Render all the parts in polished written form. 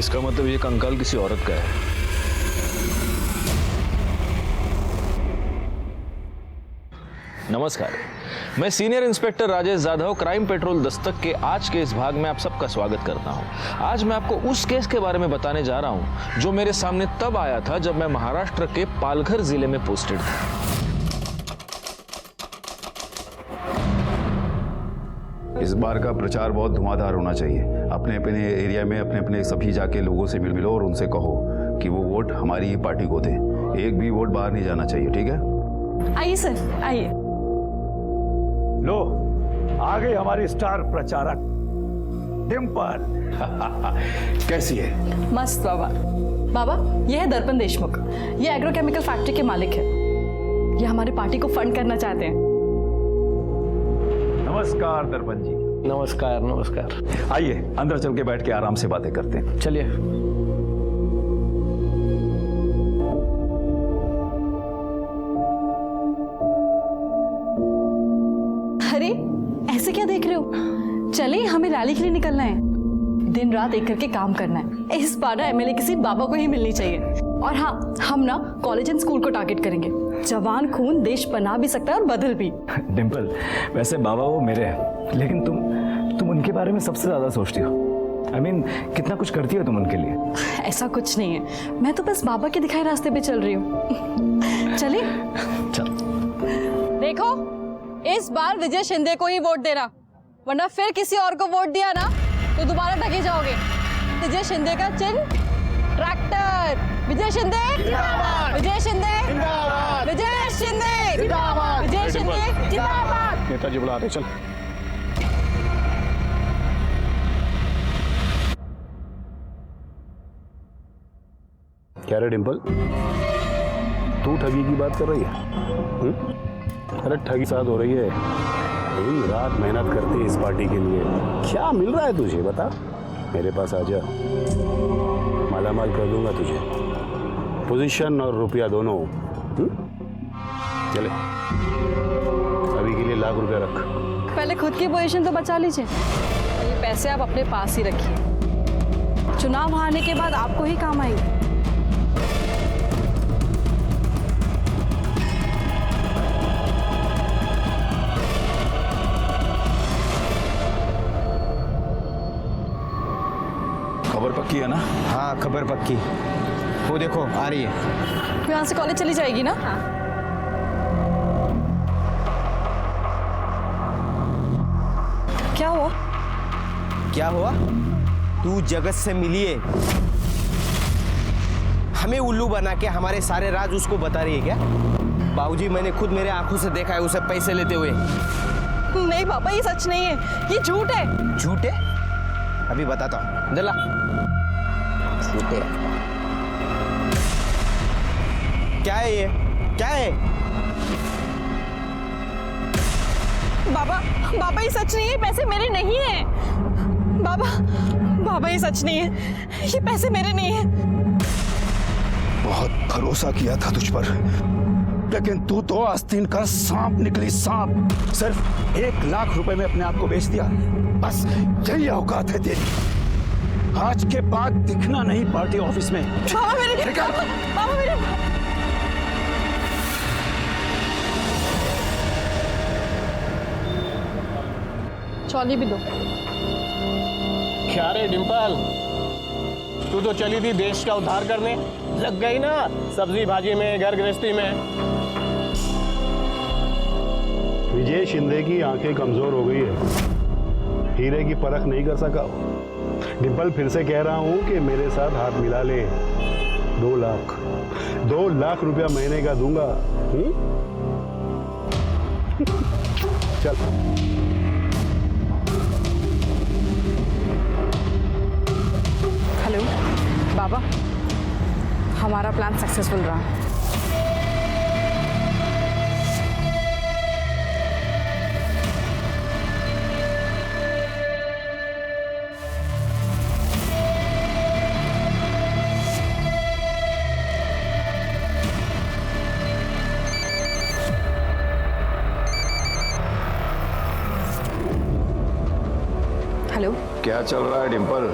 इसका मतलब ये कंकाल किसी औरत का है। नमस्कार, मैं senior inspector Rajesh Jadhav crime petrol Dastak के आज के इस भाग में आप सबका स्वागत करता हूं। आज मैं आपको उस केस के बारे में बताने जा रहा हूं जो मेरे सामने तब आया था जब मैं महाराष्ट्र के पालघर जिले में पोस्टेड था। इस बार का प्रचार बहुत धुआंधार होना चाहिए। अपने अपने एरिया में अपने अपने सभी जाके लोगों से मिलो और उनसे कहो कि वो वोट हमारी ही पार्टी को दें। एक भी वोट बाहर नहीं जाना चाहिए, ठीक है? आइए सर, आइए। लो, आ गई हमारी स्टार प्रचारक डिंपल। कैसी है? मस्त बाबा। बाबा, ये है दर्पण देशमुख। ये एग्रोकेमिकल फैक्ट्री के मालिक है। ये हमारी पार्टी को फंड करना चाहते हैं। नमस्कार दर्पण जी। नमस्कार नमस्कार। आइए अंदर चल के बैठ के आराम से बातें करते हैं। चलिए। अरे ऐसे क्या देख रहे हो? चलिए, हमें रैली के लिए निकलना है। दिन रात एक करके काम करना है। इस बार एमएलए किसी बाबा को ही मिलनी चाहिए। और हाँ, हम ना कॉलेज एंड स्कूल को टारगेट करेंगे। जवान खून देश बना भी सकता है और बदल भी। डिंपल, वैसे बाबा वो मेरे हैं, लेकिन तुम उनके बारे में सबसे ज्यादा सोचती हो। I mean, कितना कुछ करती हो तुम उनके लिए। ऐसा कुछ नहीं है, मैं तो बस बाबा के दिखाए रास्ते पे चल रही हूँ। चलिए चल। देखो, इस बार विजय शिंदे को ही वोट देना, वरना फिर किसी और को वोट दिया ना तो दोबारा ठगे जाओगे। विजय शिंदे का चिन्ह ट्रैक्टर। विजय शिंदे जिंदाबाद, विजय शिंदे जिंदाबाद, विजय शिंदे जिंदाबाद, विजय शिंदे जिंदाबाद। नेताजी बुला रहे, चल। क्या रे डिंपल, तू ठगी की बात कर रही है? अरे ठगी साथ हो रही है। दिन रात मेहनत करते है इस पार्टी के लिए। क्या मिल रहा है तुझे, बता। मेरे पास आ जा, मालामाल कर दूंगा तुझे, पोजीशन और रुपया दोनों। चले, अभी के लिए ₹1,00,000 रख। पहले खुद की पोजीशन तो बचा लीजिए। ये पैसे आप अपने पास ही रखिए। चुनाव हारने के बाद आपको ही काम आएंगे। खबर पक्की है ना? हाँ, खबर पक्की। वो देखो आ रही है। तो यहाँ से कॉलेज चली जाएगी ना? क्या हुआ? क्या हुआ? तू जगत से मिली है, हमें उल्लू बना के हमारे सारे राज उसको बता रही है क्या? बाबूजी, मैंने खुद मेरे आंखों से देखा है उसे पैसे लेते हुए। नहीं पापा, ये सच नहीं है, ये झूठ है। झूठ है? अभी बताता हूँ, दला। झूठ है। क्या है ये? क्या है? बाबा, बाबा ये सच नहीं है, पैसे मेरे नहीं है। बाबा, बाबा ये सच नहीं है, ये पैसे मेरे नहीं है। बहुत भरोसा किया था तुझ पर, लेकिन तू तो आस्तीन का सांप निकली, सांप। सिर्फ ₹1,00,000 में अपने आप को बेच दिया। बस यही औकात है तेरी। आज के बाद दिखना नहीं पार्टी ऑफिस में। बाबा मेरे, बाबा मेरे। चौली भी दो। क्या रे डिंपल, तू तो चली थी देश का उद्धार करने, लग गई ना सब्जी भाजी में, घर गृहस्थी में। विजय शिंदे की आंखें कमजोर हो गई है, हीरे की परख नहीं कर सका। डिंपल, फिर से कह रहा हूं कि मेरे साथ हाथ मिला ले। 2,00,000 रुपया महीने का दूंगा। चल। हेलो बाबा, हमारा प्लान सक्सेसफुल रहा। क्या चल रहा है डिंपल?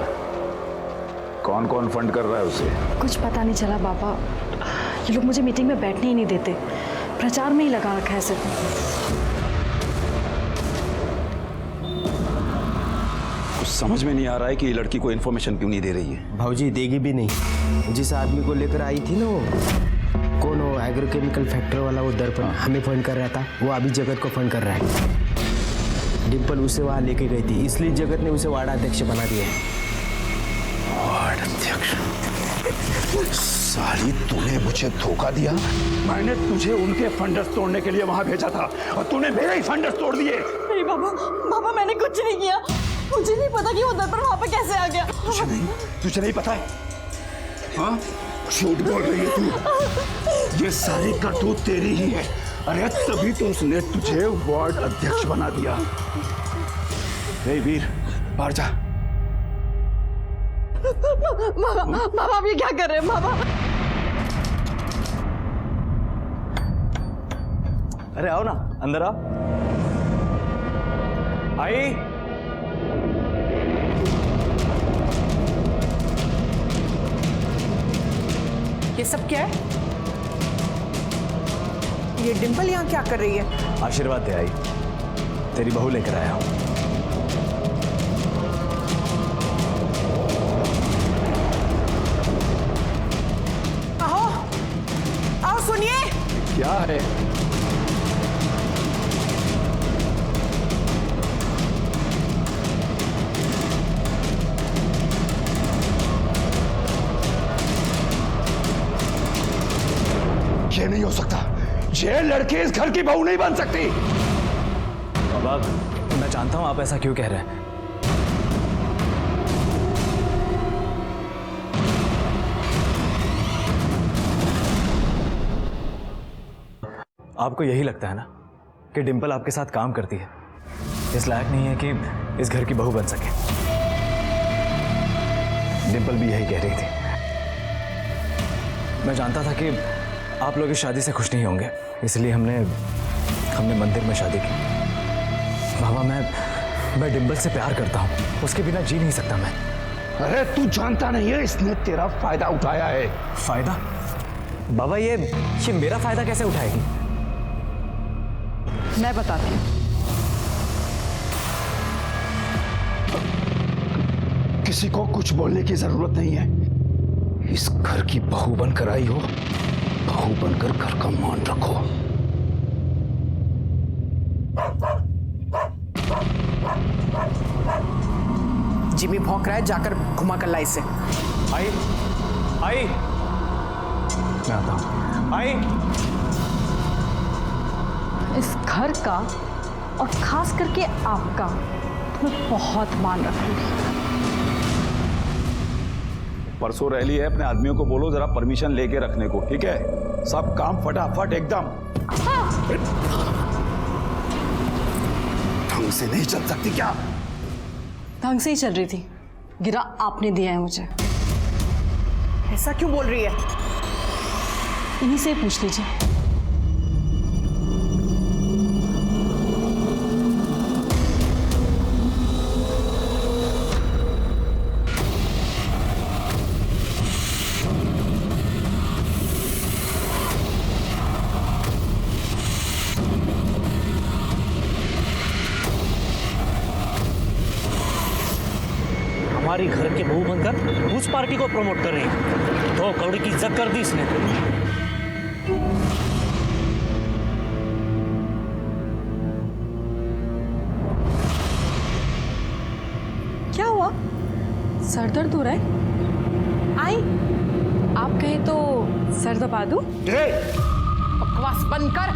कौन कौन फंड कर रहा है उसे? कुछ पता नहीं चला बाबा, ये लोग मुझे मीटिंग में बैठने ही नहीं देते, प्रचार में ही लगा रखा है सिर्फ। कुछ समझ में नहीं आ रहा है कि ये लड़की को इन्फॉर्मेशन क्यों नहीं दे रही है। भाऊजी देगी भी नहीं। जिस आदमी को लेकर आई थी ना वो, कौन वो एग्रोकेमिकल फैक्ट्री वाला, वो दर्पण हमें फंड कर रहा था, वो अभी जगत को फंड कर रहा है। डिम्पल उसे वहां लेके गई थी, इसलिए जगत ने उसे वार्ड अध्यक्ष बना दिया है। वार्ड अध्यक्ष? साली, तूने मुझे धोखा दिया। मैंने तुझे उनके फंडस तोड़ने के लिए वहां भेजा था और तूने मेरे ही फंडस तोड़ दिए। नहीं बाबा, बाबा मैंने कुछ नहीं किया, मुझे नहीं पता कि वो दर्पण वहां पे कैसे आ गया। तुझे नहीं पता है? हाँ, झूठ बोल रही है तू। ये सारी करतूत तेरी ही है। अरे तभी तो उसने तुझे वार्ड अध्यक्ष बना दिया। हे वीर, बाहर जा। बाबा आप ये क्या कर रहे हैं बाबा? अरे आओ ना, अंदर आओ। आई, ये सब क्या है? ये डिम्पल यहाँ क्या कर रही है? आशीर्वाद दे आई, तेरी बहू लेकर आया हूं। आओ, आओ सुनिए। क्या है? ये नहीं हो सकता। ये लड़की इस घर की बहू नहीं बन सकती। बाबा, मैं जानता हूं आप ऐसा क्यों कह रहे हैं। आपको यही लगता है ना कि डिम्पल आपके साथ काम करती है, इस लायक नहीं है कि इस घर की बहू बन सके। डिम्पल भी यही कह रही थी। मैं जानता था कि आप लोग इस शादी से खुश नहीं होंगे, इसलिए हमने मंदिर में शादी की। बाबा, मैं डिम्पल से प्यार करता हूँ, उसके बिना जी नहीं सकता मैं। अरे तू जानता नहीं है, इसने तेरा फायदा उठाया है। फायदा? बाबा, ये मेरा फायदा कैसे उठाएगी? मैं बताती हूँ। किसी को कुछ बोलने की जरूरत नहीं है। इस घर की बहू बनकर आई हो, बहू बनकर घर का मान रखो। जिमी भौंक रहा है, जाकर घुमा कर ला इसे। आई, आई, मैं आता हूं। आई, इस घर का और खास करके आपका मैं बहुत मान रखूंगी। परसों रैली है, अपने आदमियों को बोलो जरा परमिशन लेके रखने को, ठीक है? सब काम फटाफट एकदम। ढंग से नहीं चल सकती क्या? ढंग से ही चल रही थी, गिरा आपने दिया है मुझे। ऐसा क्यों बोल रही है? इन्हीं से पूछ लीजिए। हमारी घर के बहू बनकर उस पार्टी को प्रमोट कर रही है। 2 करोड़ की इज्जत कर दी इसने। क्या हुआ? सर दर्द हो रहा है? आई, आप कहें तो सर दबा दूं? बकवास बंद कर।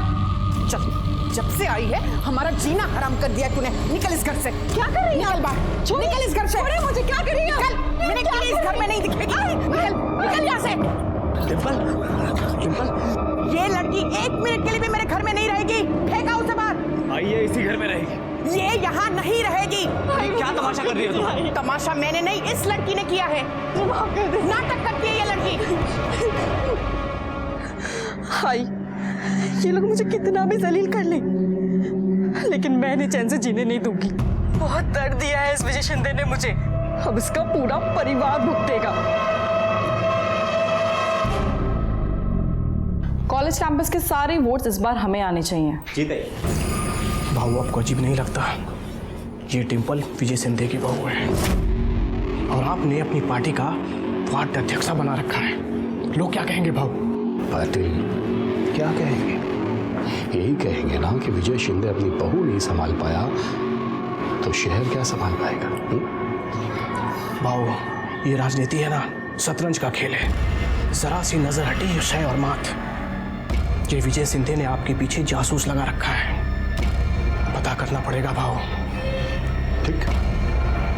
जब से आई है हमारा जीना हराम कर दिया तूने। निकल इस घर से। क्या कर रही है? निकल बाहर। निकल इस घर से। छोड़े मुझे। क्या कर रही है? निकल। मैंने कहा इस घर में नहीं दिखेगी। निकल, निकल यहाँ से। डिम्पल, डिम्पल, ये लड़की 1 मिनट के लिए भी मेरे घर में नहीं रहेगी। फेंका उसे बाहर। आइए, इसी घर में रहेगी। ये यहाँ नहीं रहेगी। क्या तमाशा कर रही हो तुम? तमाशा मैंने नहीं, इस लड़की ने किया है। नाटक करती है ये लड़की। हाय, ये लोग मुझे कितना भी जलील कर ले, लेकिन मैं इन्हें चैन से जीने नहीं दूंगी। बहुत दर्द दिया है इस विजय शिंदे ने मुझे। अब इसका पूरा परिवार भुगतेगा। कॉलेज कैंपस के सारे वोट्स इस बार हमें आने चाहिए। जी ताई। भाऊ आपको अजीब नहीं लगता? ये डिम्पल विजय सिंधे की बहू है और आपने अपनी पार्टी का वार्ड अध्यक्ष बना रखा है। लोग क्या कहेंगे भाऊ? पाटिल क्या कहेंगे? यही कहेंगे ना कि विजय शिंदे अपनी बहू नहीं संभाल पाया तो शहर क्या संभाल पाएगा? भाऊ ये राजनीति है ना, शतरंज का खेल है। जरा सी नजर हटी शय और मात। ये विजय सिंधे ने आपके पीछे जासूस लगा रखा है। पता करना पड़ेगा भाऊ। ठीक,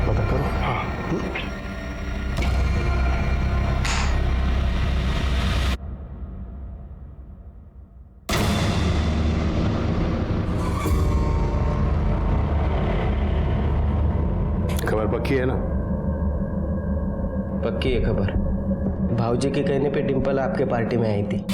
पता करो। हाँ। खबर पक्की है ना? पक्की है खबर। भाऊजी के कहने पे डिम्पल आपके पार्टी में आई थी।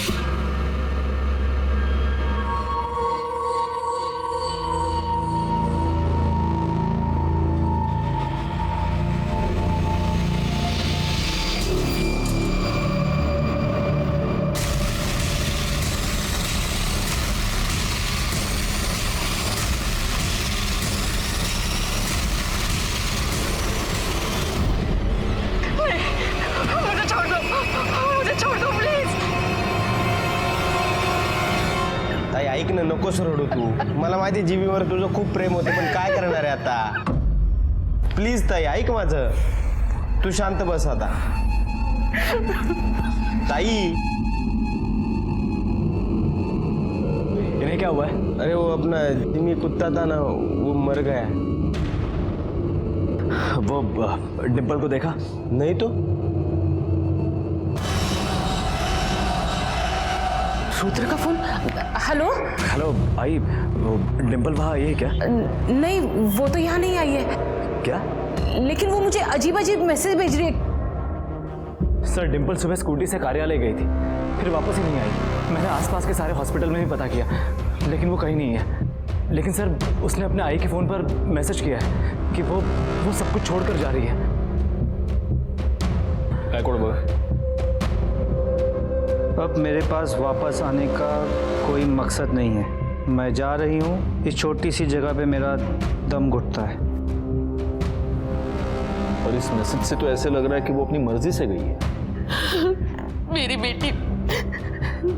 ताई ऐक ना, नकोस रडू तू। मला माहिती जीबीवर तुझं खूप प्रेम होतं, पण काय करणार आहे आता? प्लीज ताई ऐक माझं, तू शांत बस आता। ताई इन्हें क्या हुआ है? अरे वो अपना जिमी कुत्ता था ना, वो मर गया। वो डिम्पल को देखा? नहीं तो। रुद्र का फोन। हेलो। हेलो आई, वो डिम्पल वहाँ आई है क्या? नहीं, वो तो यहाँ नहीं आई है। क्या? लेकिन वो मुझे अजीब अजीब मैसेज भेज रही है। सर डिम्पल सुबह स्कूटी से कार्यालय गई थी, फिर वापस ही नहीं आई। मैंने आसपास के सारे हॉस्पिटल में भी पता किया, लेकिन वो कहीं नहीं है। लेकिन सर उसने अपने आई के फ़ोन पर मैसेज किया है कि वो सब कुछ छोड़कर जा रही है। अब मेरे पास वापस आने का कोई मकसद नहीं है। मैं जा रही हूँ। इस छोटी सी जगह पे मेरा दम घुटता है। और इस मैसेज से तो ऐसे लग रहा है कि वो अपनी मर्जी से गई है। मेरी बेटी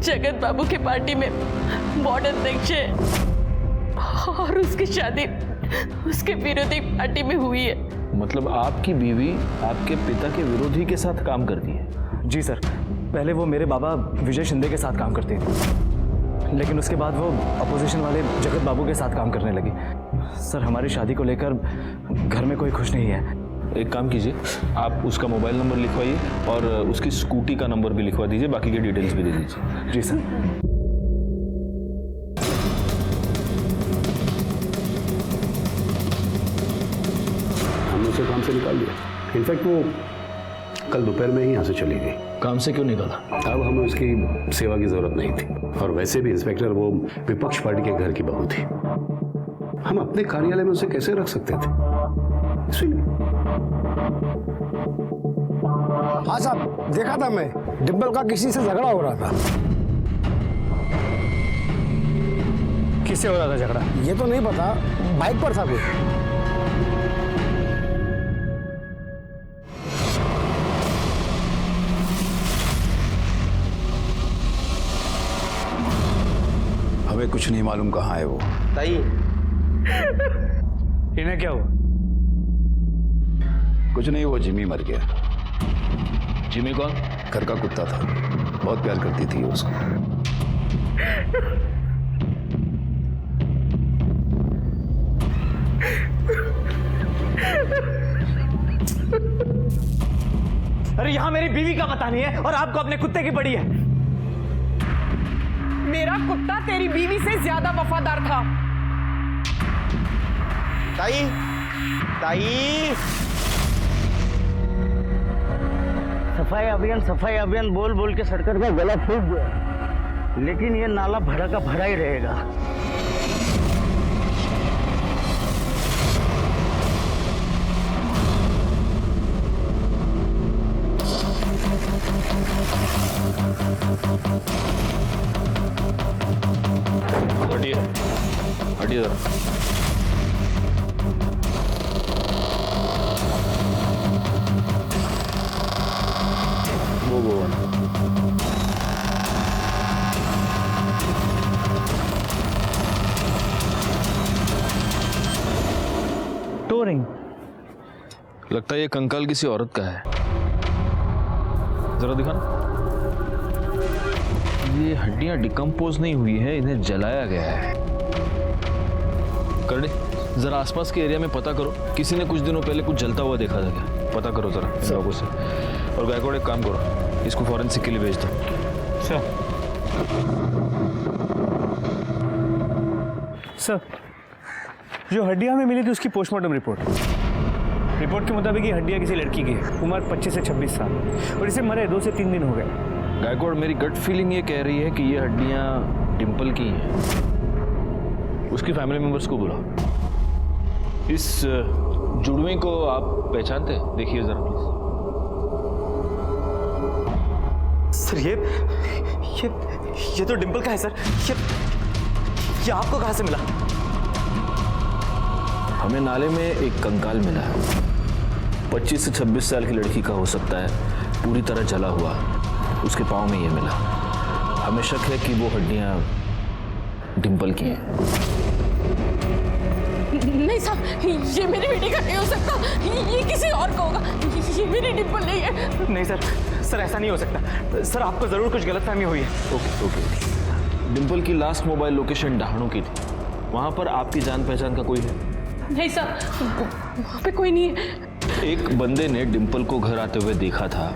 जगत बाबू की पार्टी में वार्ड अध्यक्ष है और उसकी शादी उसके विरोधी पार्टी में हुई है। मतलब आपकी बीवी आपके पिता के विरोधी के साथ काम करती है? जी सर, पहले वो मेरे बाबा विजय शिंदे के साथ काम करती थी, लेकिन उसके बाद वो अपोजिशन वाले जगत बाबू के साथ काम करने लगी। सर हमारी शादी को लेकर घर में कोई खुश नहीं है। एक काम कीजिए, आप उसका मोबाइल नंबर लिखवाइए और उसकी स्कूटी का नंबर भी लिखवा दीजिए, बाकी की डिटेल्स भी दे दीजिए। जी सर। हमने उसे काम से निकाल दिया। इनफैक्ट वो कल दोपहर में ही यहाँ से चली गई। काम से क्यों निकाला? अब हमें उसकी सेवा की जरूरत नहीं थी, और वैसे भी इंस्पेक्टर वो विपक्ष पार्टी के घर की बहू थी। हम अपने कार्यालय में उसे कैसे रख सकते थे? इसलिए। हाँ साहब, देखा था मैं, डिम्पल का किसी से झगड़ा हो रहा था। किससे हो रहा था झगड़ा? ये तो नहीं पता, बाइक पर था कोई। हमें कुछ नहीं मालूम कहाँ है वो। ताई इन्हें क्या हुआ? कुछ नहीं, वो जिमी मर गया। जिमी कौन? घर का कुत्ता था, बहुत प्यार करती थी उसको। अरे यहाँ मेरी बीवी का पता नहीं है और आपको अपने कुत्ते की पड़ी है। मेरा कुत्ता तेरी बीवी से ज्यादा वफादार था। ताई ताई सफाई अभियान बोल बोल के सरकार का गला फूट गया, लेकिन ये नाला भरा का भरा ही रहेगा। हटिए जरा। वो टोरिंग लगता है ये कंकाल किसी औरत का है। जरा दिखाना। ये हड्डियां डिकम्पोज नहीं हुई है, इन्हें जलाया गया है। करने जरा आसपास के एरिया में पता करो, किसी ने कुछ दिनों पहले कुछ जलता हुआ देखा था क्या? पता करो जरा इन लोगों से। और गायकवाड़ एक काम करो, इसको फॉरेंसिक के लिए भेज दो। सर, जो हड्डियां हमें मिली थी उसकी पोस्टमार्टम रिपोर्ट के मुताबिक ये हड्डियां किसी लड़की की है, उम्र 25 से 26 साल, और इसे मरे 2 से 3 दिन हो गए। गायकवाड़, मेरी गट फीलिंग ये कह रही है कि ये हड्डियां डिंपल की हैं। उसकी फैमिली मेंबर्स को बुलाओ। इस जुड़वे को आप पहचानते हैं? देखिए जरा प्लीज। सर ये तो डिंपल का है सर। ये आपको कहाँ से मिला? हमें नाले में एक कंकाल मिला है, 25 से 26 साल की लड़की का हो सकता है, पूरी तरह जला हुआ। उसके पाँव में ये मिला। हमें शक है कि वो हड्डियां डिंपल की हैं। नहीं साहब, ये मेरी बेटी का नहीं हो सकता, ये किसी और का होगा। ये मेरी डिंपल नहीं है। नहीं सर, ऐसा नहीं हो सकता। सर, आपको जरूर कुछ गलतफहमी हुई है। ओके। डिंपल की लास्ट मोबाइल लोकेशन डहाणू की थी। वहां पर आपकी जान पहचान का कोई है? नहीं साहब, वहाँ पे कोई नहीं है। एक बंदे ने डिंपल को घर आते हुए देखा था।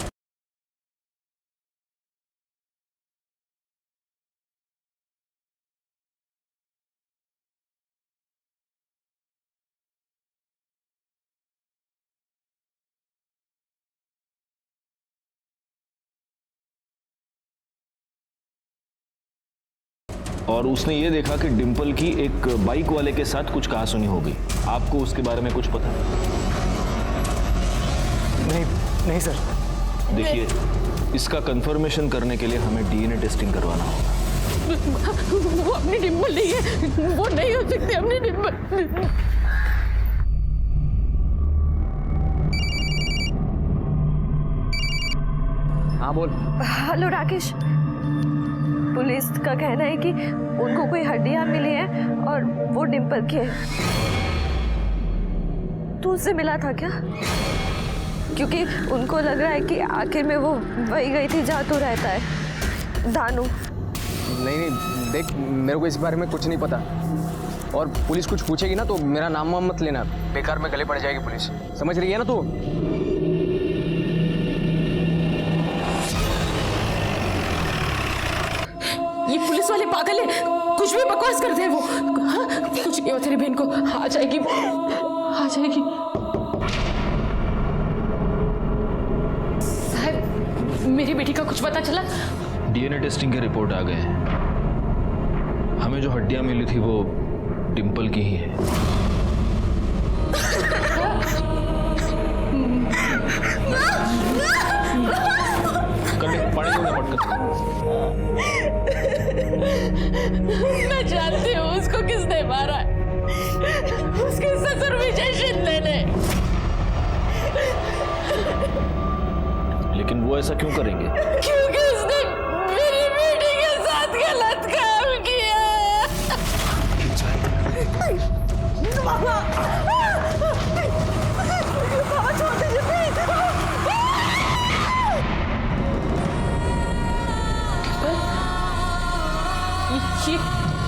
और उसने ये देखा कि डिंपल की एक बाइक वाले के साथ कुछ कहासुनी हो गई। आपको उसके बारे में कुछ पता है? नहीं सर। देखिए, इसका कंफर्मेशन करने के लिए हमें डीएनए टेस्टिंग करवाना होगा। वो अपनी डिंपल नहीं है, वो नहीं हो सकती अपनी डिंपल। हाँ बोल। हेलो राकेश, पुलिस का कहना है कि उनको कोई हड्डियां मिली हैं और वो डिंपल की है। तू उससे मिला था क्या? क्योंकि उनको लग रहा है कि आखिर में वो वही गई थी जहाँ तू रहता है, दानू। नहीं, देख, मेरे को इस बारे में कुछ नहीं पता, और पुलिस कुछ पूछेगी ना तो मेरा नाम वाम मत लेना, बेकार में गले पड़ जाएगी पुलिस। समझ रही है ना तू? ये पुलिस वाले पागल है, कुछ भी बकवास करते हैं वो। हाँ, कुछ नहीं हो तेरी बहन को, आ जाएगी वो, आ जाएगी। साहब, मेरी बेटी का कुछ पता चला? डीएनए टेस्टिंग के रिपोर्ट आ गए हैं। हमें जो हड्डियां मिली थी वो डिंपल की ही है। पानी दो ना पटकन। मैं जानती हूँ उसको किसने मारा है, उसके ससुर विजय शिंदे ने। लेकिन वो ऐसा क्यों करेंगे? क्योंकि उसने मेरी बेटी के साथ गलत काम किया। बाबा, बाबा छोड़ दीजिए प्लीज।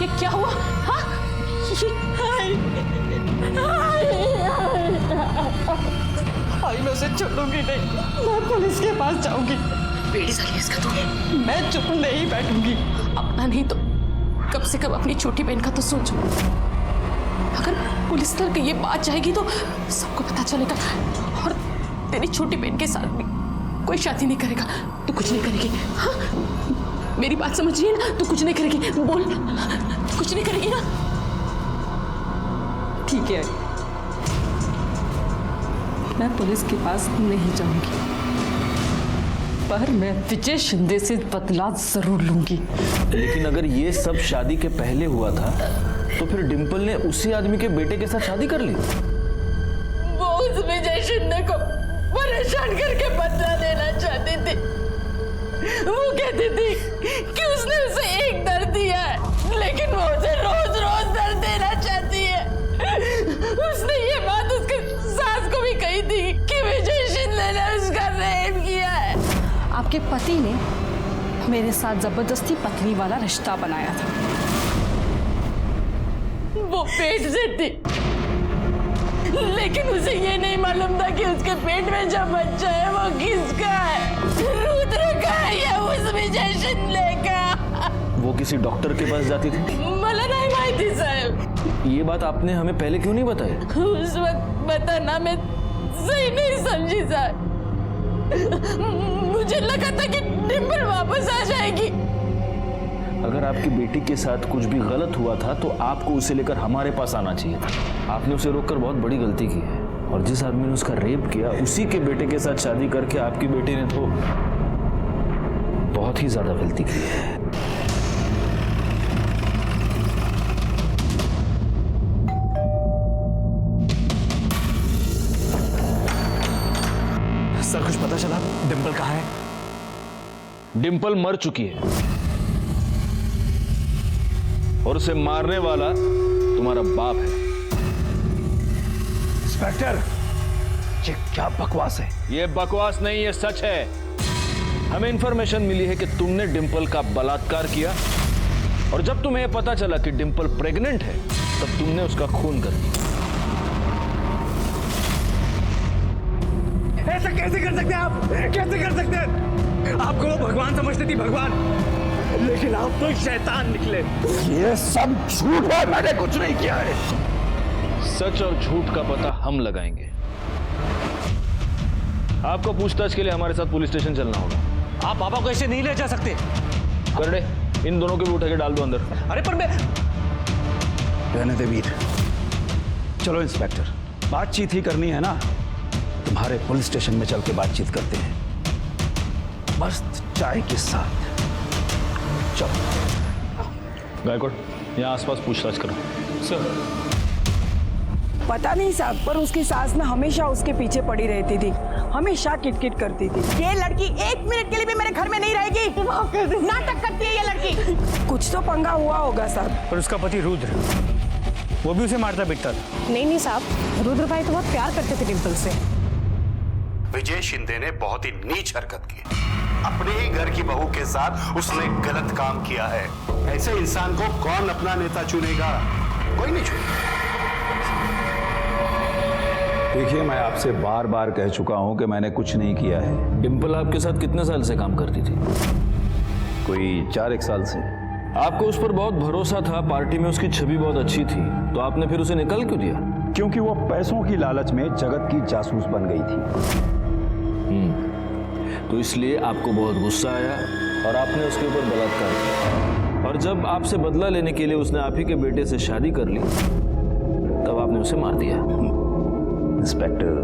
ये क्या हुआ? हाँ? मैं उसे छोड़ूंगी नहीं, मैं पुलिस के पास जाऊंगी। बेड़ी साली इसका तो मैं चुप नहीं बैठूंगी। अपना नहीं तो कम से कम अपनी छोटी बहन का तो सोचो। अगर पुलिस तक ये बात जाएगी तो सबको पता चलेगा, और तेरी छोटी बहन के साथ भी कोई शादी नहीं करेगा। तू कुछ नहीं करेगी? हाँ, मेरी बात समझिए ना, तू कुछ नहीं करेगी। बोल, तू कुछ नहीं करेगी ना? ठीक है, मैं पुलिस के पास नहीं जाऊंगी, पर मैं विजय शिंदे से बदला जरूर लूंगी। लेकिन अगर ये सब शादी के पहले हुआ था तो फिर डिंपल ने उसी आदमी के बेटे के साथ शादी कर ली? वो उस विजय शिंदे को परेशान करके बदला लेना चाहती थी। वो कहती थी कि उसने उसे एक दर्द दिया है, लेकिन वो उसे रोज रोज दर्द देना चाहती है। उसने ये बात उसके सास को भी कही थी कि विजय शिंदे ने उसका रेप किया है। आपके पति ने मेरे साथ जबरदस्ती पत्नी वाला रिश्ता बनाया था। वो पेट से थी, लेकिन उसे ये नहीं मालूम था कि उसके पेट में जो बच्चा है वो किसका है, रुद्र का है या उस विजय शिंदे का। वो किसी डॉक्टर के पास जाती थी? मला नहीं माहिती साहब। ये बात आपने हमें पहले क्यों नहीं बताई? उस वक्त बताना मैं सही नहीं समझी साहब। मुझे लगा था कि डिंपल वापस आ जाएगी। अगर आपकी बेटी के साथ कुछ भी गलत हुआ था तो आपको उसे लेकर हमारे पास आना चाहिए था। आपने उसे रोककर बहुत बड़ी गलती की है, और जिस आदमी ने उसका रेप किया उसी के बेटे के साथ शादी करके आपकी बेटी ने तो बहुत ही ज्यादा गलती की है। सर कुछ पता चला डिंपल कहाँ है? डिंपल मर चुकी है और उसे मारने वाला तुम्हारा बाप है। इंस्पेक्टर, ये क्या बकवास है? ये बकवास नहीं, ये सच है। हमें इंफॉर्मेशन मिली है कि तुमने डिंपल का बलात्कार किया, और जब तुम्हें यह पता चला कि डिंपल प्रेग्नेंट है तब तुमने उसका खून कर दिया। ऐसा कैसे कर सकते हैं आप? कैसे कर सकते हैं? आपको वो भगवान समझती थी, भगवान, लेकिन आप तो शैतान निकले। ये सब झूठ है, मैंने कुछ नहीं किया है। सच और झूठ का पता हम लगाएंगे। आपको पूछताछ के लिए हमारे साथ पुलिस स्टेशन चलना होगा। आप पापा को ऐसे नहीं ले जा सकते। करड़े, इन दोनों के भी उठा के डाल दो अंदर। अरे पर मैं रहने दे वीर। चलो इंस्पेक्टर, बातचीत ही करनी है ना, तुम्हारे पुलिस स्टेशन में चल के बातचीत करते हैं, मस्त चाय के साथ। चलो। गायकवाड़, यहाँ आसपास पूछताछ करो। सर, पता नहीं साहब, पर उसकी सास ना हमेशा उसके पीछे पड़ी रहती थी, हमेशा किटकिट करती थी। ये लड़की एक मिनट के लिए भी मेरे घर में नहीं रहेगी। नाटक करती है ये लड़की। कुछ तो पंगा हुआ होगा साहब। पर उसका पति रुद्र, वो भी उसे मारता पीटता था। नहीं साहब, रुद्र भाई तो बहुत प्यार करते थे डिंपल से। विजय शिंदे ने बहुत ही नीच हरकत की। अपने ही घर की बहू के साथ उसने गलत काम किया है। ऐसे इंसान को कौन अपना नेता चुनेगा? कोई नहीं चुनेगा। देखिए, मैं आपसे बार बार कह चुका हूं कि मैंने कुछ नहीं किया है। डिंपल आपके साथ कितने साल से काम करती थी? कोई 4-1 साल से। आपको उस पर बहुत भरोसा था, पार्टी में उसकी छवि बहुत अच्छी थी, तो आपने फिर उसे निकाल क्यों दिया? क्योंकि वो पैसों की लालच में जगत की जासूस बन गई थी। तो इसलिए आपको बहुत गुस्सा आया और आपने उसके ऊपर बलात्कार किया, और जब आपसे बदला लेने के लिए उसने आप ही के बेटे से शादी कर ली तब आपने उसे मार दिया। इंस्पेक्टर,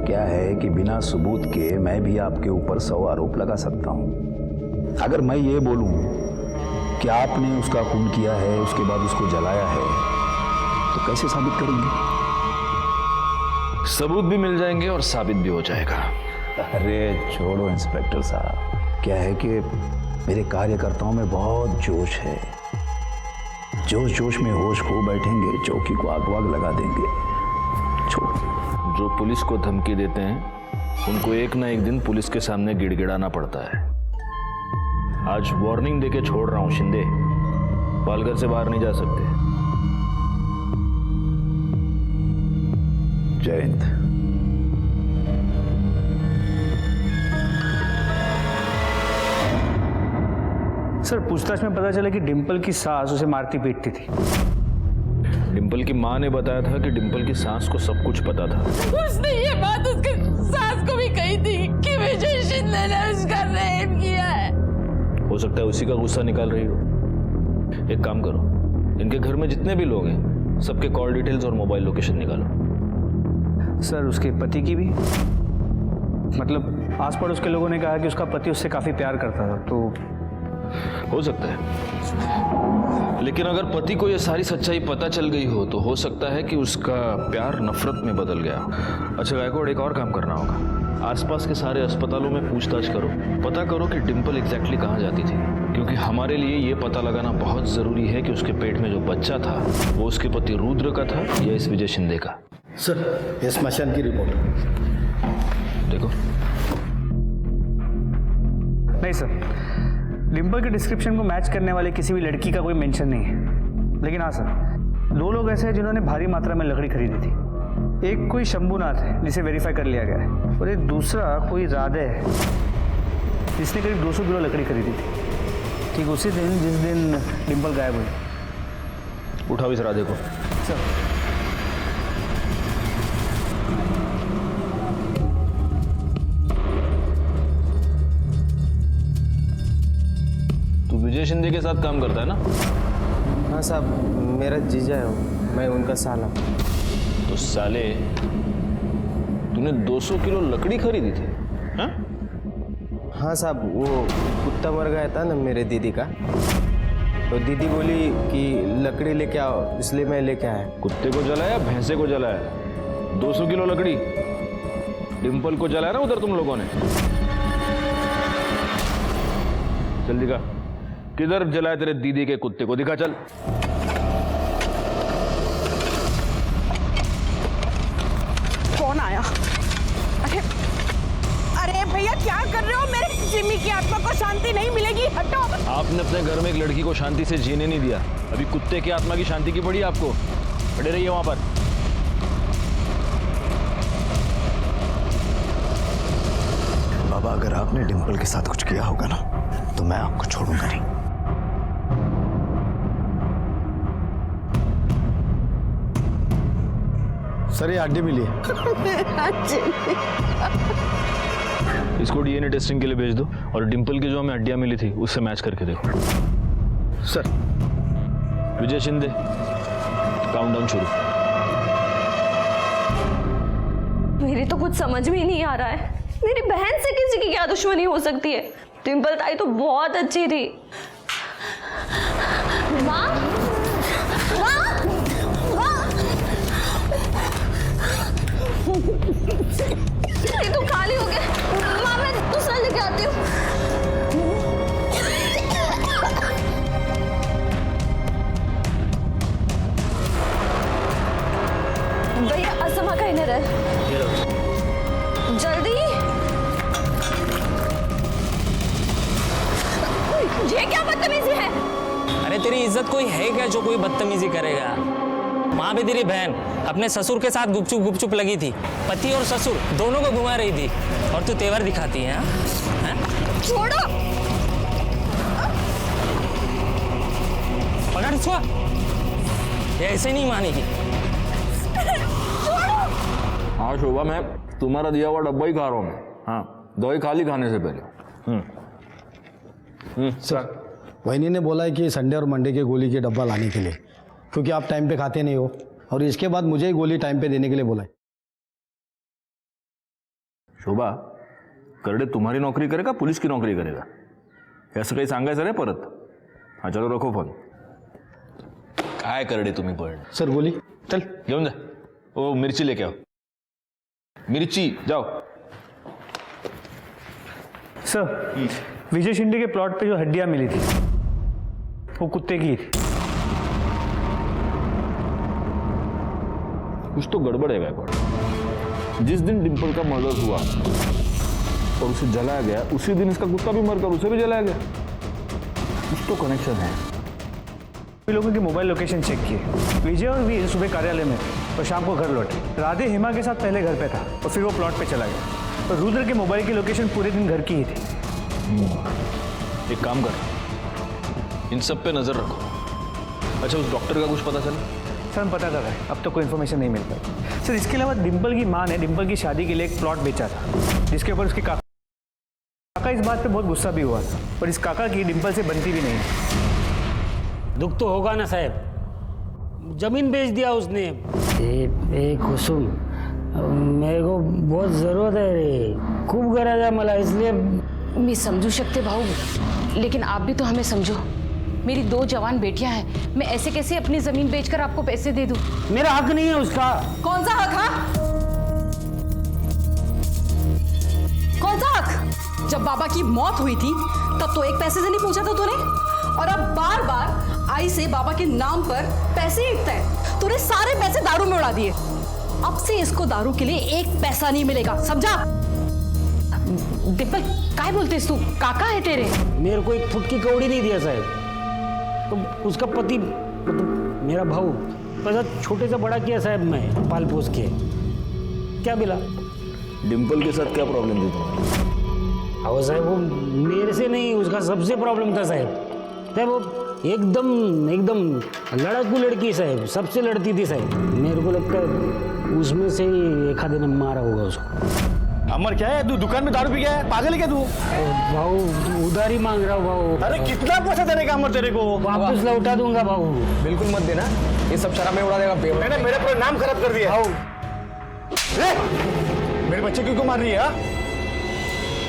क्या है कि बिना सबूत के मैं भी आपके ऊपर 100 आरोप लगा सकता हूं। अगर मैं ये बोलूं कि आपने उसका खून किया है, उसके बाद उसको जलाया है, तो कैसे साबित करेंगे? सबूत भी मिल जाएंगे और साबित भी हो जाएगा। अरे छोड़ो इंस्पेक्टर साहब, क्या है कि मेरे कार्यकर्ताओं में बहुत जोश है। जोश जोश में होश खो बैठेंगे, चौकी को आग वाग लगा देंगे। छोड़ो। जो पुलिस को धमकी देते हैं उनको एक ना एक दिन पुलिस के सामने गिड़गिड़ाना पड़ता है। आज वार्निंग देके छोड़ रहा हूं शिंदे, पालघर से बाहर नहीं जा सकते। जय हिंद। सर, पूछताछ में पता चला कि डिंपल की सास उसे मारती पीटती थी। डिंपल की मां ने बताया था कि डिंपल की सास को सब कुछ पता था। उसने ये बात उसके सास को भी कही थी कि विजय शिंदे ने उसका रेप किया है। हो सकता है उसी का गुस्सा निकाल रही हो। एक काम करो, इनके घर में जितने भी लोग हैं सबके कॉल डिटेल्स और मोबाइल लोकेशन निकालो। सर, उसके पति की भी? मतलब आस पड़ोस के लोगों ने कहा कि उसका पति उससे काफी प्यार करता था, तो हो सकता है, लेकिन अगर पति को यह सारी सच्चाई पता चल गई हो तो हो सकता है कि उसका प्यार नफरत में बदल गया हो। अच्छा गायकवाड़, एक और काम करना होगा। आसपास के सारे अस्पतालों में पूछताछ करो, पता करो कि डिंपल एग्जैक्टली कहाँ जाती थी, क्योंकि हमारे लिए ये पता लगाना बहुत जरूरी है कि उसके पेट में जो बच्चा था वो उसके पति रुद्र का था या इस विजय शिंदे का। सर, ये स्मशान की रिपोर्ट। देखो। नहीं सर, डिम्पल के डिस्क्रिप्शन को मैच करने वाले किसी भी लड़की का कोई मेंशन नहीं है। लेकिन हाँ सर, 2 लोग ऐसे हैं जिन्होंने भारी मात्रा में लकड़ी खरीदी थी। एक कोई शंभुनाथ है जिसे वेरीफाई कर लिया गया है, और एक दूसरा कोई राधे है जिसने करीब 200 किलो लकड़ी खरीदी थी, ठीक उसी दिन जिस दिन डिम्पल गायब हुई। उठाओ इस राधे को। सर। तू विजय शिंदे के साथ काम करता है ना? हाँ साहब, मेरा जीजा है वो, मैं उनका साला। तो साले, तूने 200 किलो लकड़ी खरीदी थी? हाँ? हाँ साहब, वो कुत्ता मर गया था ना मेरे दीदी का, तो दीदी बोली कि लकड़ी लेके आओ, इसलिए मैं लेके आया। कुत्ते को जलाया, भैंसे को जलाया? 200 किलो लकड़ी डिंपल को जलाया ना उधर तुम लोगों ने? चल दिखा, किधर जलाया तेरे दीदी के कुत्ते को, दिखा चल। कौन आया? अरे अरे भैया, क्या कर रहे हो? मेरे जिम्मी की आत्मा को शांति नहीं मिलेगी, हटो। आपने अपने घर में एक लड़की को शांति से जीने नहीं दिया, अभी कुत्ते की आत्मा की शांति की पड़ी आपको? खड़े रहिए वहां पर। बाबा, अगर आपने डिंपल के साथ कुछ किया होगा ना तो मैं आपको छोड़ूंगा नहीं। सर, ये हड्डी मिली है। इसको डीएनए टेस्टिंग के लिए भेज दो, और डिंपल की जो हमें हड्डियां मिली थी उससे मैच करके देखो। सर। विजय शिंदे, काउंटडाउन शुरू। मेरी तो कुछ समझ में ही नहीं आ रहा है, मेरी बहन से किसी की क्या दुश्मनी हो सकती है? डिंपल ताई तो बहुत अच्छी थी। माँ, माँ, माँ, ये तो खाली हो गया। माँ, मैं दूसरा लेके आती हूँ। भैया, असमा का इनर है, जल्दी। ये क्या बदतमीजी है? अरे तेरी इज्जत कोई है क्या जो कोई बदतमीजी करेगा? माँ भी तेरी बहन अपने ससुर के साथ गुपचुप गुपचुप लगी थी, पति और ससुर दोनों को घुमा रही थी, और तू तेवर दिखाती है? छोड़ो। पकड़ इसको, ये ऐसे नहीं मानेगी। हाँ शोभा, मैं तुम्हारा दिया हुआ डब्बा ही खा रहा हूँ मैं। हाँ, दवाई खा ली खाने से पहले। सर, वहीनी ने बोला है कि संडे और मंडे के गोली के डब्बा लाने के लिए, क्योंकि आप टाइम पे खाते नहीं हो, और इसके बाद मुझे ही गोली टाइम पे देने के लिए बोला है। शोभा, करडे तुम्हारी नौकरी करेगा, पुलिस की नौकरी करेगा? असं काही सांगायचं रे परत? हाँ चलो, रखो फोन। काय करडे तुम्ही पण? सर, गोली चल घेऊन जा। ओ मिर्ची लेके आओ, मिर्ची, जाओ। सर, विजय शिंदे के प्लॉट पे जो हड्डियां मिली थी वो कुत्ते की थी। कुछ तो गड़बड़ है गायकवाड़। जिस दिन डिंपल का मर्डर हुआ और उसे जलाया गया, उसी दिन इसका कुत्ता भी मरकर उसे भी जलाया गया। कुछ तो कनेक्शन है। लोगों की मोबाइल लोकेशन चेक किए। विजय और वीर सुबह कार्यालय में थे और शाम को घर लौटे। राधे हेमा के साथ पहले घर पे था और फिर वो प्लॉट पे चला गया, और रुद्र के मोबाइल की लोकेशन पूरे दिन घर की ही थी। एक काम कर, इन सब पे नजर रखो। अच्छा, उस डॉक्टर का कुछ पता चला? सर, हम पता कर रहे हैं, अब तक कोई इन्फॉर्मेशन नहीं मिल पाई। सर, इसके अलावा डिंपल की माँ ने डिंपल की शादी के लिए एक प्लॉट बेचा था, जिसके ऊपर उसके काका इस बात पे बहुत गुस्सा भी हुआ था, और इस काका की डिंपल से बनती भी नहीं। दुख तो होगा ना साहब, जमीन बेच दिया उसने। ए कुसुम, मेरे को बहुत जरूरत है रे, खूप गरज आहे मला, इसलिए मी समजू शकते भाऊ, लेकिन आप भी तो हमें समझो, मेरी 2 जवान बेटियां हैं। मैं ऐसे कैसे अपनी जमीन बेचकर आपको पैसे दे दूं? मेरा हक नहीं है उसका। कौन सा हक? हाँ, कौन सा हक? जब बाबा की मौत हुई थी तब तो एक पैसे से नहीं पूछा था तूने, और अब बार बार आई से बाबा के नाम पर पैसे ईंटता है। तूने सारे पैसे दारू में उड़ा दिए। अब से इसको दारू के लिए 1 पैसा नहीं मिलेगा, समझा? डिम्पल, काय बोलतेस तू? काका है तेरे? मेरे को 1 फुट की कौड़ी नहीं दिया साहब। तो उसका पति मतलब मेरा भाऊ पैसा छोटे से बड़ा किया साहब, मैं पाल पोस के। क्या मिला? डिम्पल के साथ क्या प्रॉब्लम थी तुम्हें? हाँ साहब, वो मेरे से नहीं, उसका सबसे प्रॉब्लम था साहब। साहब वो एकदम लड़कू लड़की साहब, सबसे लड़ती थी साहब। मेरे को लगता है उसमें से ही एक आधे ने मारा होगा उसको। अमर क्या है, तू दुकान में दारू पी गया है? पागल है क्या तू? भाऊ उधार ही मांग रहा हूँ भाऊ। अरे कितना पैसा देने का अमर तेरे को? वापस लौटा दूंगा भाऊ। बिल्कुल मत देना, ये सब शराब में उड़ा देगा। मैंने मेरे पूरा नाम खराब कर दिया। भाऊ मेरे बच्चे क्यों मार रही है?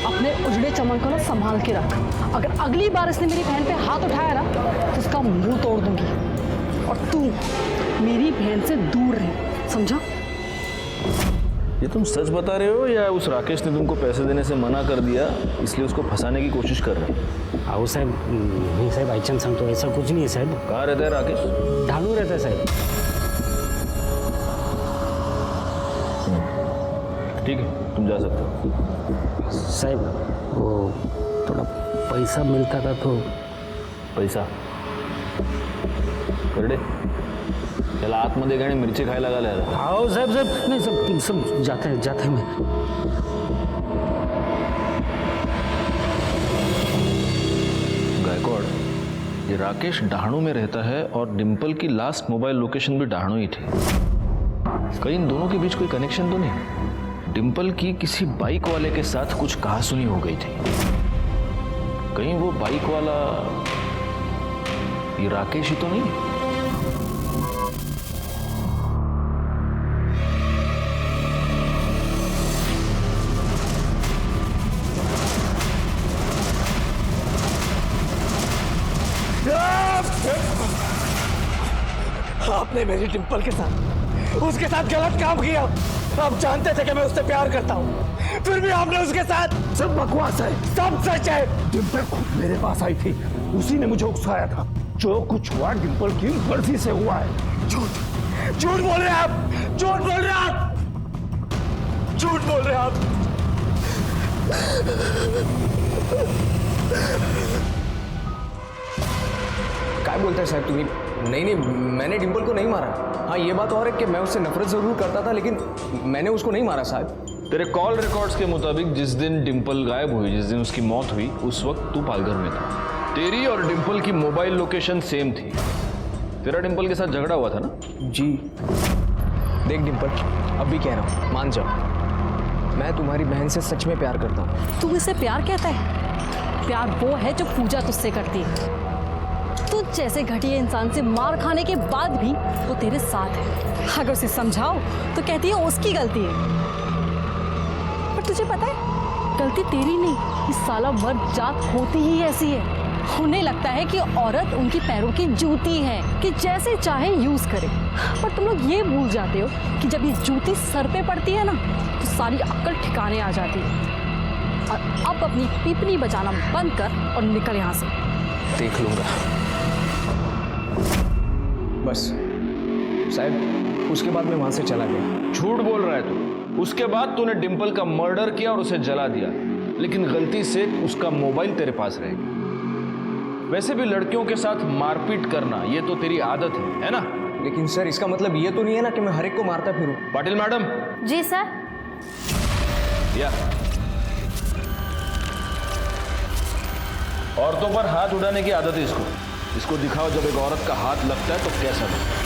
अपने उजड़े चमन को ना संभाल के रख। अगर अगली बार इसने मेरी बहन पे हाथ उठाया ना तो उसका मुंह तोड़ दूंगी। और तू मेरी बहन से दूर रह, समझा? ये तुम सच बता रहे हो या उस राकेश ने तुमको पैसे देने से मना कर दिया इसलिए उसको फंसाने की कोशिश कर रहे हो? आओ साहब, नहीं साहब, बाईचांस हम तो ऐसा कुछ नहीं है साहब। कहाँ रहता है राकेश? ढालू रहता है साहब। ठीक है, तुम जा सकते हो। साहब वो थोड़ा पैसा मिलता था तो। पैसा करडे त्याला आतमध्ये गाणी मिरची खायला घालायला. आओ साहब साहब, नहीं सब जाते हैं मैं. गायकवाड़, ये राकेश डहाणू में रहता है और डिम्पल की लास्ट मोबाइल लोकेशन भी डहाणू ही थी. कहीं इन दोनों के बीच कोई कनेक्शन तो नहीं? डिम्पल की किसी बाइक वाले के साथ कुछ कहासुनी हो गई थी. कहीं वो बाइक वाला ये राकेश ही तो नहीं? आपने मेरी डिम्पल के साथ उसके साथ गलत काम किया. आप जानते थे कि मैं उससे प्यार करता हूँ, फिर भी आपने उसके साथ. सब बकवास है, सब सच है. डिम्पल खुद मेरे पास आई थी, उसी ने मुझे उकसाया था. जो कुछ हुआ डिम्पल की मर्जी से हुआ है. झूठ झूठ बोल रहे हैं आप, झूठ बोल रहे हैं आप, झूठ बोल रहे हैं आप. क्या बोलते हैं साहब तुम्ही? नहीं, मैंने डिम्पल को नहीं मारा. हाँ, ये बात और है कि मैं उससे नफरत जरूर करता था, लेकिन मैंने उसको नहीं मारा साहब. तेरे कॉल रिकॉर्ड्स के मुताबिक जिस दिन डिम्पल गायब हुई, जिस दिन उसकी मौत हुई, उस वक्त तू पालघर में था. तेरी और डिम्पल की मोबाइल लोकेशन सेम थी. तेरा डिम्पल के साथ झगड़ा हुआ था ना? जी. देख डिम्पल, अब भी कह रहा हूँ, मान जाओ, मैं तुम्हारी बहन से सच में प्यार करता हूँ. तू इसे प्यार कहता है? प्यार वो है जो पूजा तुझसे करती है. तू जैसे घटिया इंसान से मार खाने के बाद भी वो तेरे साथ है. अगर उसे समझाओ तो कहती है उसकी गलती है. पर तुझे पता है, गलती तेरी नहीं, इस साला मर्द जात होती ही ऐसी है. उन्हें लगता है कि औरत उनकी पैरों की जूती है, कि जैसे चाहे यूज करे. पर तुम लोग ये भूल जाते हो कि जब ये जूती सर पे पड़ती है ना, तो सारी अक्ल ठिकाने आ जाती है. और अब अपनी पीपनी बजाना बंद कर और निकल यहाँ से. देख लूंगा. बस साहब, उसके बाद मैं वहां से चला गया. झूठ बोल रहा है तू. उसके बाद तूने डिम्पल का मर्डर किया और उसे जला दिया, लेकिन गलती से उसका मोबाइल तेरे पास रहेगा. वैसे भी लड़कियों के साथ मारपीट करना ये तो तेरी आदत है ना? लेकिन सर, इसका मतलब ये तो नहीं है ना कि मैं हर एक को मारता फिरूं. पाटिल मैडम. जी सर. या औरतों पर हाथ उड़ाने की आदत है इसको. इसको दिखाओ जब एक औरत का हाथ लगता है तो कैसा लगता है.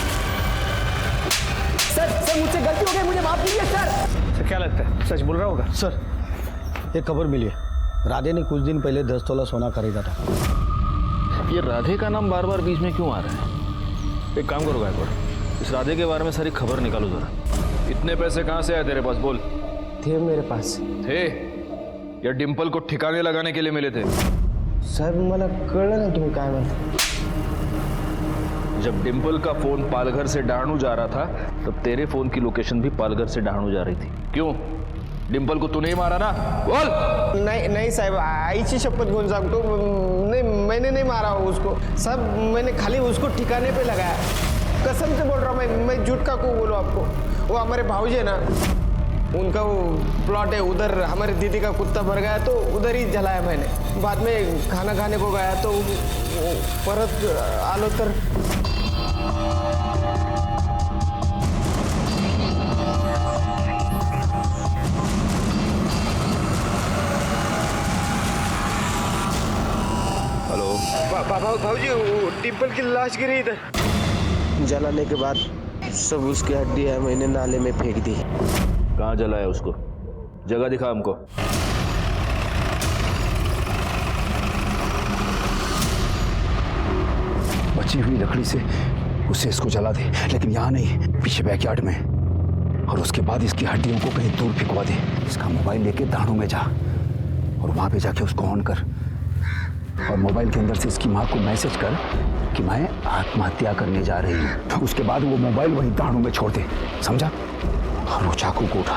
सर मुझसे गलती हो गई, मुझे माफ कीजिए सर. तो क्या लगता है, सच बोल रहा होगा? सर, एक खबर मिली है. राधे ने कुछ दिन पहले 10 तोला सोना खरीदा था. ये राधे का नाम बार बार बीच में क्यों आ रहा है? एक काम करो गायकवाड़, इस राधे के बारे में सारी खबर निकालो जरा. इतने पैसे कहाँ से आए तेरे पास? बोल. थे मेरे पास. थे या डिम्पल को ठिकाने लगाने के लिए मिले थे? साहेब मला कळलं नाही तुम्ही काय म्हणता. जब डिंपल का फोन पालघर से डहाणू जा रहा था तब तेरे फोन की लोकेशन भी पालघर से डहाणू जा रही थी. क्यों? डिंपल को तूने ही मारा ना? बोल. नहीं नहीं साहब, आई की शपथ घेऊन सांगतो, नहीं मैंने नहीं मारा उसको साहब, मैंने खाली उसको ठिकाने पे लगाया. कसम से बोल रहा हूँ मैं झूठ का क्यों बोलूँ आपको. वो हमारे भाऊजी है ना, उनका वो प्लॉट है उधर, हमारी दीदी का कुत्ता भर गया तो उधर ही जलाया मैंने. बाद में खाना खाने को गया तो परत आलो तर भाऊजी डिंपल की लाश गिरी इधर. जलाने के बाद सब उसकी हड्डियां मैंने नाले में फेंक दी. कहाँ जलाया उसको? जगह दिखा हमको. बची हुई लकड़ी से उसे इसको जला दे, लेकिन यहाँ नहीं, पीछे बैकयार्ड में. और उसके बाद इसकी हड्डियों को कहीं दूर फेंकवा दे. इसका मोबाइल लेके दाणू में जा और वहां पे जाके उसको ऑन कर और मोबाइल के अंदर से इसकी माँ को मैसेज कर कि मैं आत्महत्या करने जा रही हूँ. उसके बाद वो मोबाइल वहीं दाणू में छोड़ दे, समझा? और वो चाकू को उठा.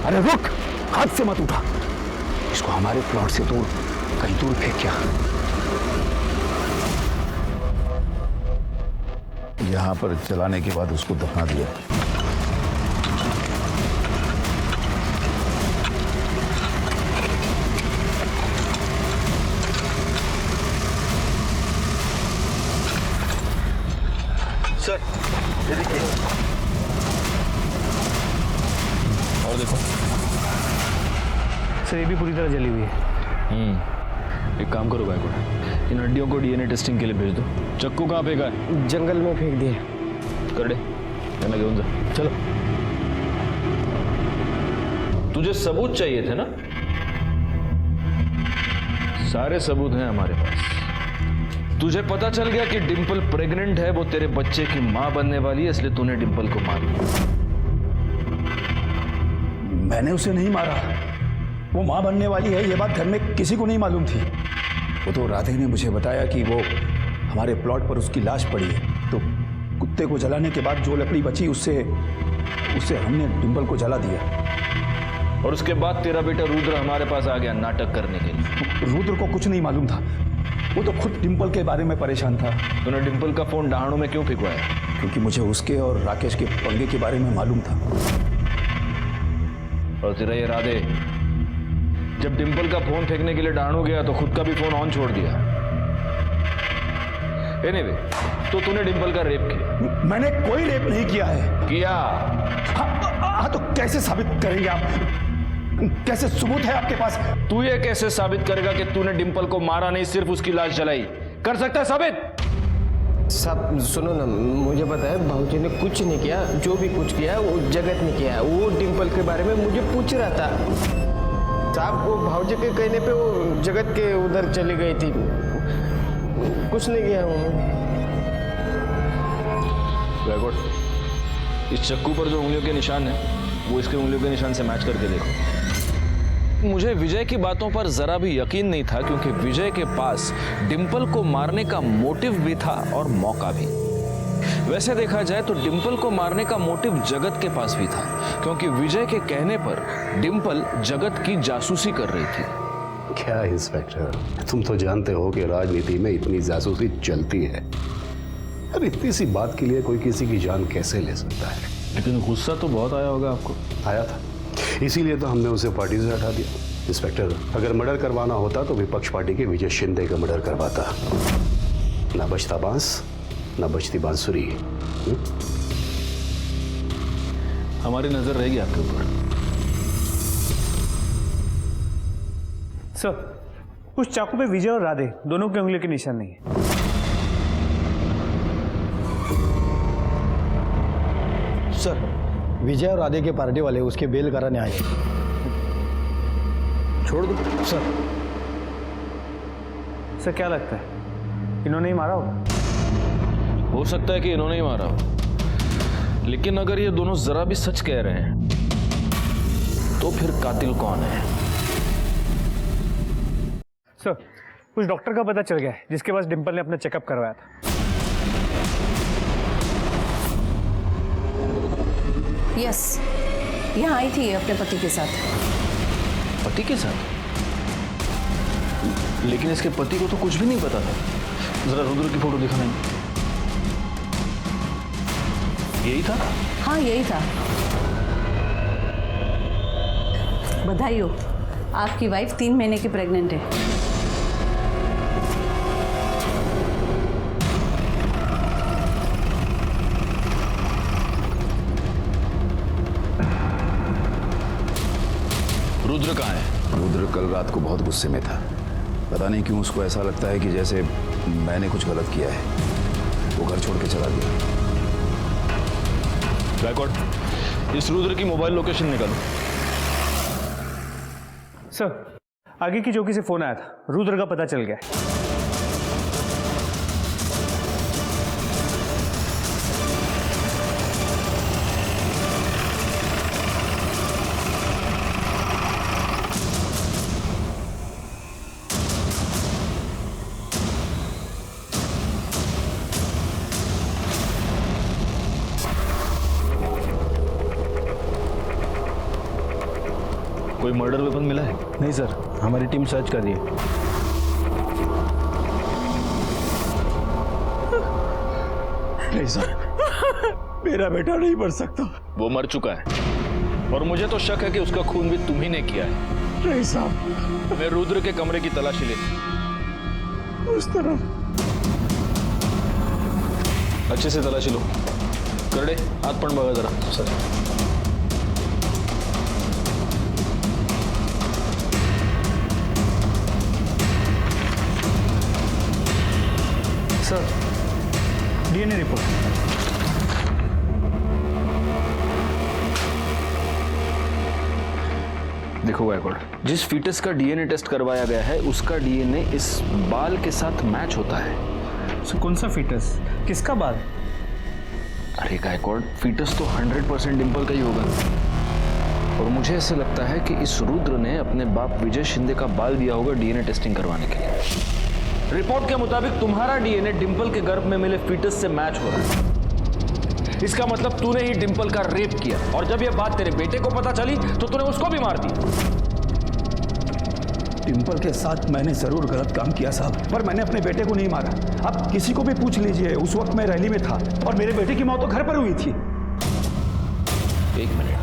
अरे रुक, हाथ से मत उठा. इसको हमारे प्लॉट से दूर कहीं दूर फेंक क्या. यहाँ पर जलाने के बाद उसको दफना दिया. सर ये देखिए. और देखो सर, ये भी पूरी तरह जली हुई है. एक काम करो गायकवाड़, इन हड्डियों को डीएनए टेस्टिंग के लिए भेज दो. चक्कू कहाँ फेंका है? जंगल में फेंक दिए. कर दे, कहना घेऊन जा. चलो. तुझे सबूत चाहिए थे ना? सारे सबूत हैं हमारे पास. तुझे पता चल गया कि डिंपल प्रेग्नेंट है, वो तेरे बच्चे की मां बनने वाली है, इसलिए तूने डिंपल को मार दिया. मैंने उसे नहीं मारा. वो मां बनने वाली है ये बात घर में किसी को नहीं मालूम थी. वो तो राधे ने मुझे बताया कि वो हमारे प्लॉट पर उसकी लाश पड़ी है, तो कुत्ते को जलाने के बाद जो लकड़ी बची उससे हमने डिंपल को जला दिया. और उसके बाद तेरा बेटा रुद्र हमारे पास आ गया नाटक करने के लिए. रुद्र को कुछ नहीं मालूम था, वो तो खुद डिंपल के बारे में परेशान था. तूने डिंपल का फोन डहाणू में क्यों फेंकवाया? क्योंकि मुझे उसके और राकेश के पंगे के बारे में मालूम था. और तेरा ये राधे जब डिंपल का फोन फेंकने के लिए डहाणू गया तो खुद का भी फोन ऑन छोड़ दिया. एनीवे, तो तूने डिंपल का रेप किया? मैंने कोई रेप नहीं किया है. किया? हाँ तो कैसे साबित करेंगे आप? कैसे सबूत है आपके पास? तू ये कैसे साबित करेगा कि तूने डिंपल को मारा नहीं, सिर्फ उसकी लाश जलाई? कर सकता है साबित? साहब सुनो ना, मुझे पता है भाऊजी ने कुछ नहीं किया. जो भी कुछ किया है वो जगत ने किया है. वो डिंपल के बारे में मुझे पूछ रहा था साहब. वो भाऊजी के कहने पे वो जगत के उधर चली गई थी. कुछ नहीं किया उन्होंने. इस चक्कू पर जो उंगलियों के निशान है वो इसके उंगलियों के निशान से मैच करके देखो. मुझे विजय की बातों पर जरा भी यकीन नहीं था, क्योंकि विजय के पास डिंपल को मारने का मोटिव भी था और मौका भी. वैसे देखा जाए तो डिंपल को मारने का मोटिव जगत के पास भी था, क्योंकि विजय के कहने पर डिंपल जगत की जासूसी कर रही थी. क्या इंस्पेक्टर, तुम तो जानते हो कि राजनीति में इतनी जासूसी चलती है. अरे इतनी सी बात के लिए कोई किसी की जान कैसे ले सकता है? लेकिन गुस्सा तो बहुत आया होगा आपको. आया था, इसीलिए तो हमने उसे पार्टी से हटा दिया. इंस्पेक्टर, अगर मर्डर करवाना होता तो विपक्ष पार्टी के विजय शिंदे का मर्डर करवाता. ना बचता बांस, ना बचती बांसुरी. हमारी नजर रहेगी आपके ऊपर. सर, उस चाकू पे विजय और राधे दोनों के उंगली के निशान नहीं है. सर, विजय और राधे के पार्टी वाले उसके बेल कराने आए. छोड़ दो. सर क्या लगता है, इन्होंने ही मारा होगा? हो सकता है कि इन्होंने ही मारा हो, लेकिन अगर ये दोनों जरा भी सच कह रहे हैं तो फिर कातिल कौन है? सर, कुछ डॉक्टर का पता चल गया है जिसके पास डिम्पल ने अपना चेकअप करवाया था। यस, यहाँ आई थी अपने पति के साथ। पति के साथ? लेकिन इसके पति को तो कुछ भी नहीं पता था। जरा रुद्र की फोटो दिखाना। यही था? हाँ यही था। बधाई हो, आपकी वाइफ 3 महीने की प्रेग्नेंट है। रुद्र कहाँ है? रुद्र कल रात को बहुत गुस्से में था। पता नहीं क्यों उसको ऐसा लगता है कि जैसे मैंने कुछ गलत किया है। वो घर छोड़ के चला गया। गायकवाड़, इस रुद्र की मोबाइल लोकेशन निकालो। सर, आगे की चौकी से फोन आया था, रुद्र का पता चल गया। कोई मर्डर वेपन मिला है? नहीं सर, हमारी टीम सर्च कर रही है। नहीं सर, मेरा बेटा नहीं मर सकता। वो मर चुका है और मुझे तो शक है कि उसका खून भी तुम्ही ने किया है। नहीं साहब, मैं रुद्र के कमरे की तलाशी लेती। उस तरफ अच्छे से तलाशी लो। करड़े, हाथ पण बघा जरा। Sir, sir, DNA report. देखो गायकवाड़, जिस फीटस का डीएनए टेस्ट करवाया गया है उसका डीएनए इस बाल के साथ मैच होता है। सर, कौन सा फीटस? किसका बाल? अरे गायकवाड़, फीटस तो 100% डिंपल का ही होगा। और मुझे ऐसे लगता है कि इस रुद्र ने अपने बाप विजय शिंदे का बाल दिया होगा डीएनए टेस्टिंग करवाने के लिए। रिपोर्ट के मुताबिक तुम्हारा डीएनए डिंपल के गर्भ में मिले फीटस से मैच हो रहा है। इसका मतलब तूने ही डिंपल का रेप किया और जब यह बात तेरे बेटे को पता चली तो तूने उसको भी मार दिया। डिंपल के साथ मैंने जरूर गलत काम किया साहब, पर मैंने अपने बेटे को नहीं मारा। आप किसी को भी पूछ लीजिए, उस वक्त मैं रैली में था और मेरे बेटे की मौत तो घर पर हुई थी। एक मिनट,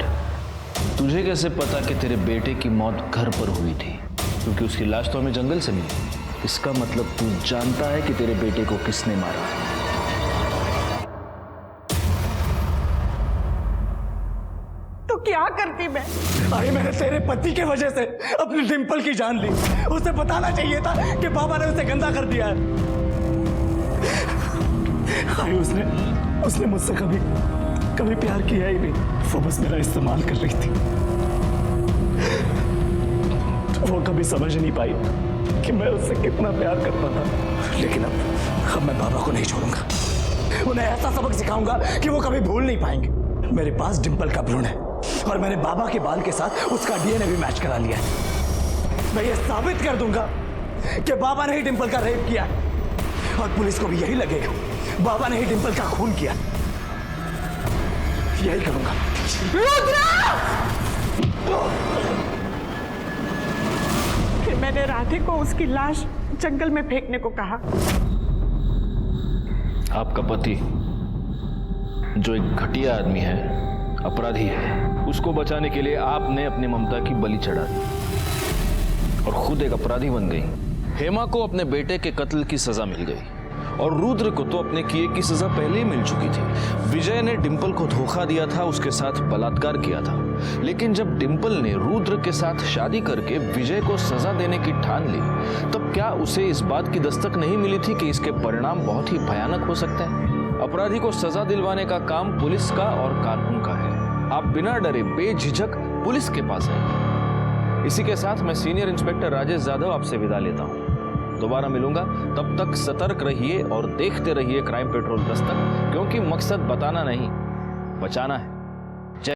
तुझे कैसे पता कि तेरे बेटे की मौत घर पर हुई थी? क्योंकि उसकी लाश तो हमें जंगल से मिली। इसका मतलब तू जानता है कि तेरे बेटे को किसने मारा। तो क्या करती मैं? भाई, मैंने तेरे पति के वजह से अपनी डिंपल की जान ली। उसे बताना चाहिए था कि बाबा ने उसे गंदा कर दिया है। भाई, उसने मुझसे कभी प्यार किया ही नहीं। वो बस मेरा इस्तेमाल कर रही थी। वो कभी समझ नहीं पाई कि मैं उससे कितना प्यार करता था। लेकिन अब मैं बाबा को नहीं छोड़ूंगा। उन्हें ऐसा सबक सिखाऊंगा कि वो कभी भूल नहीं पाएंगे। मेरे पास डिंपल का भ्रूण है और मैंने बाबा के बाल के साथ उसका डीएनए भी मैच करा लिया है। मैं ये साबित कर दूंगा कि बाबा ने ही डिंपल का रेप किया और पुलिस को भी यही लगेगा बाबा ने ही डिंपल का खून किया। यही करूंगा। फिर मैंने राधे को उसकी लाश जंगल में फेंकने को कहा। आपका पति जो एक घटिया आदमी है, अपराधी है, उसको बचाने के लिए आपने अपनी ममता की बलि चढ़ा दी और खुद एक अपराधी बन गई। हेमा को अपने बेटे के कत्ल की सजा मिल गई और रुद्र को तो अपने किए की सजा पहले ही मिल चुकी थी। विजय ने डिंपल को धोखा दिया था, उसके साथ बलात्कार किया था। लेकिन जब डिंपल ने रुद्र के साथ शादी करके विजय को सजा देने की ठान ली, तब क्या उसे इस बात की दस्तक नहीं मिली थी कि इसके परिणाम बहुत ही भयानक हो सकते हैं? अपराधी को सजा दिलवाने का काम पुलिस का और कानून का है। आप बिना डरे बेझिझक पुलिस के पास आइए। इसी के साथ मैं सीनियर इंस्पेक्टर राजेश जाधव आपसे विदा लेता हूं। दोबारा मिलूंगा, तब तक सतर्क रहिए और देखते रहिए क्राइम पेट्रोल दस्तक, क्योंकि मकसद बताना नहीं, बचाना है।